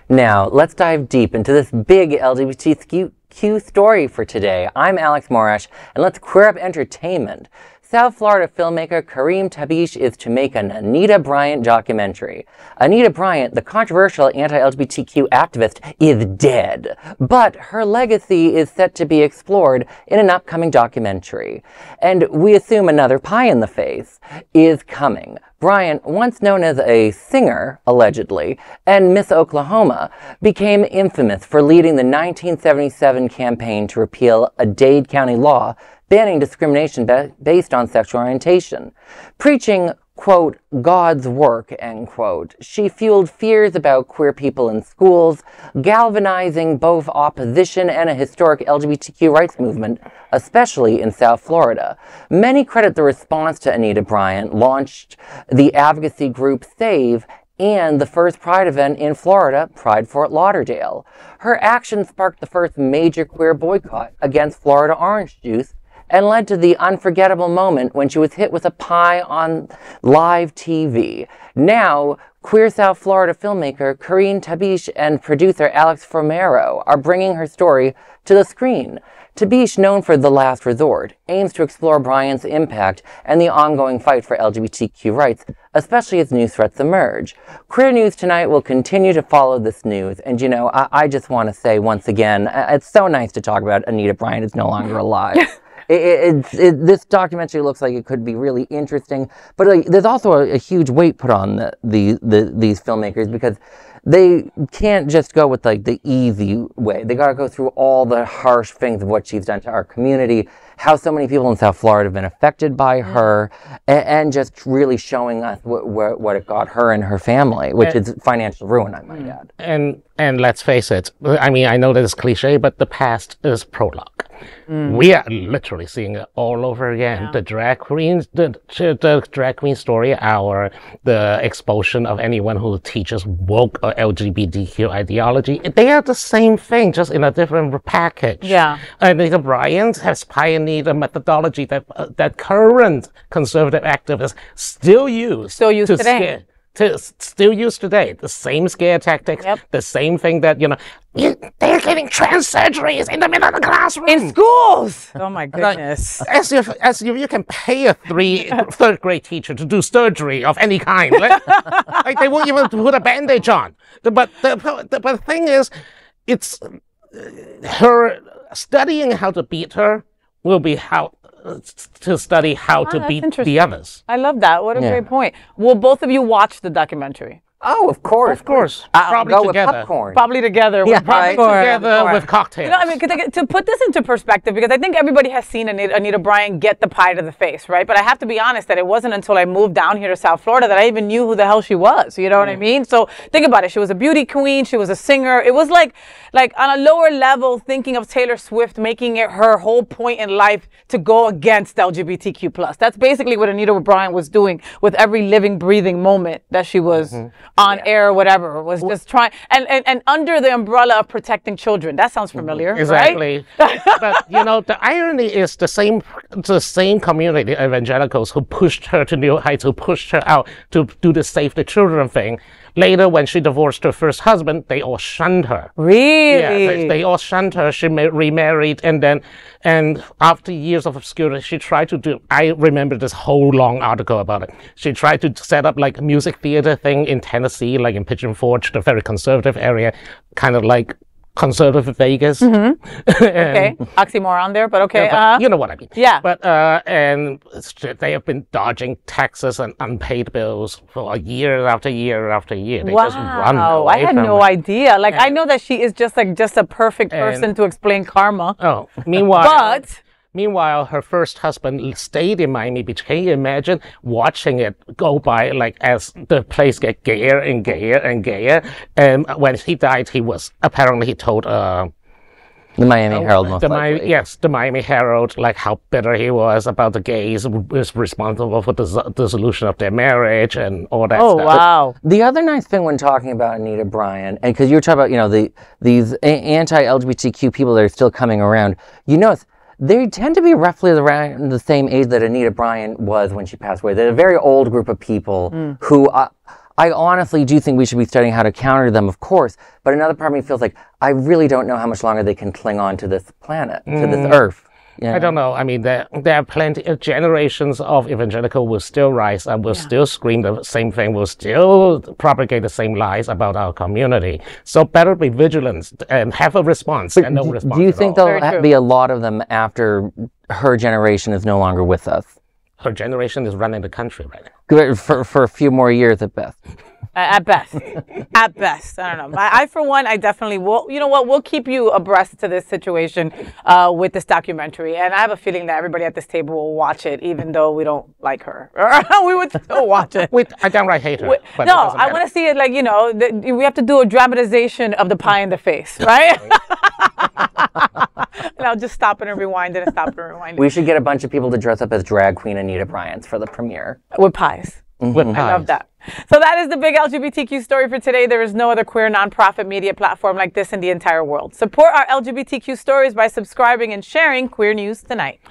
Now, let's dive deep into this big LGBTQ story for today. I'm Alex Fumero, and let's queer up entertainment. South Florida filmmaker Kareem Tabsch is to make an ANITA BRYANT documentary. ANITA BRYANT, the controversial anti-LGBTQ activist, is dead, but her legacy is set to be explored in an upcoming documentary. And we assume another pie in the face is coming. Bryant, once known as a singer, allegedly, and Miss Oklahoma, became infamous for leading the 1977 campaign to repeal a Dade County law banning discrimination based on sexual orientation. Preaching, quote, God's work, end quote, she fueled fears about queer people in schools, galvanizing both opposition and a historic LGBTQ rights movement, especially in South Florida. Many credit the response to ANITA BRYANT, launched the advocacy group SAVE, and the first Pride event in Florida, Pride Fort Lauderdale. Her action sparked the first major queer boycott against Florida orange juice, and led to the unforgettable moment when she was hit with a pie on live TV. Now, queer South Florida filmmaker Kareen Tabsch and producer Alex Fumero are bringing her story to the screen. Tabsch, known for The Last Resort, aims to explore Bryant's impact and the ongoing fight for LGBTQ rights, especially as new threats emerge. Queer News Tonight will continue to follow this news, and you know, I just want to say once again, it's so nice to talk about ANITA BRYANT is no longer alive. This documentary looks like it could be really interesting, but there's also a huge weight put on these filmmakers, because they can't just go with like the easy way. They got to go through all the harsh things of what she's done to our community, how so many people in South Florida have been affected by her, and just really showing us what it got her and her family, which is financial ruin, I might add. And let's face it, I mean, I know that it's cliche, but the past is prologue. We are literally seeing it all over again. Yeah. The drag queens, the drag queen story hour, the expulsion of anyone who teaches woke or LGBTQ ideology. They are the same thing, just in a different package. Yeah. ANITA BRYANT has pioneered a methodology that current conservative activists still use today. Still used today. The same scare tactics, the same thing that, you know, they're getting trans surgeries in the middle of the classroom. In schools! Oh my goodness. Like, as if you can pay a third grade teacher to do surgery of any kind. Like they won't even put a bandage on. But the thing is, it's her studying how to beat her will be how to study how to beat the others. I love that. What a great point. Will both of you watch the documentary? Oh, of course. Of course. Probably together. With popcorn. Probably together. Yeah, probably together with cocktails. You know, I mean, to put this into perspective, because I think everybody has seen ANITA BRYANT get the pie to the face, right? But I have to be honest that it wasn't until I moved down here to South Florida that I even knew who the hell she was. You know what I mean? So think about it. She was a beauty queen. She was a singer. It was like on a lower level, thinking of Taylor Swift, making it her whole point in life to go against LGBTQ+. That's basically what ANITA BRYANT was doing with every living, breathing moment that she was on air or whatever, was just trying, and under the umbrella of protecting children. That sounds familiar, exactly. Right? But, you know, the irony is the same community, evangelicals, who pushed her to new heights, who pushed her out to do the Save the Children thing. Later, when she divorced her first husband, they all shunned her. Really? Yeah, they all shunned her. She remarried, and after years of obscurity, she tried to do, I remember this whole long article about it. She tried to set up like a music theater thing in Tennessee, like in Pigeon Forge, the very conservative area, kind of like conservative Vegas. Okay, oxymoron there, but okay. Yeah, but you know what I mean. Yeah. But and they have been dodging taxes and unpaid bills for year after year after year. They just run away I had no idea. Like, I know that she is just a perfect person to explain karma. Oh, meanwhile, her first husband stayed in Miami Beach. Can you imagine watching it go by, like, as the place get gayer and gayer and gayer? And when he died, he told the Miami Herald, most likely. Yes, the Miami Herald, like how bitter he was about the gays, was responsible for the dissolution of their marriage and all that stuff. Oh, wow. But the other nice thing when talking about ANITA BRYANT, and because you were talking about, you know, these anti-LGBTQ people that are still coming around, you know, they tend to be roughly around the same age that ANITA BRYANT was when she passed away. They're a very old group of people who I honestly do think we should be studying how to counter them, of course. But another part of me feels like I really don't know how much longer they can cling on to this planet, to this earth. Yeah. I don't know. I mean, there are plenty of generations of evangelical will still rise and will still scream the same thing, will still propagate the same lies about our community. So better be vigilant and have a response and no response. Do you think there'll be a lot of them after her generation is no longer with us? Her generation is running the country right now. Good, for a few more years at best. At best. At best. I don't know. I, for one, I definitely will. You know what? We'll keep you abreast to this situation with this documentary. And I have a feeling that everybody at this table will watch it, even though we don't like her. We would still watch it. I downright hate her. But no, I want to see it like, you know, we have to do a dramatization of the pie in the face, right? And I'll just stop it and rewind it and stop it and rewind it. We should get a bunch of people to dress up as drag queen Anita Bryant for the premiere. With pies. With pies. I love that. So that is the big LGBTQ story for today. There is no other queer nonprofit media platform like this in the entire world. Support our LGBTQ stories by subscribing and sharing Queer News Tonight.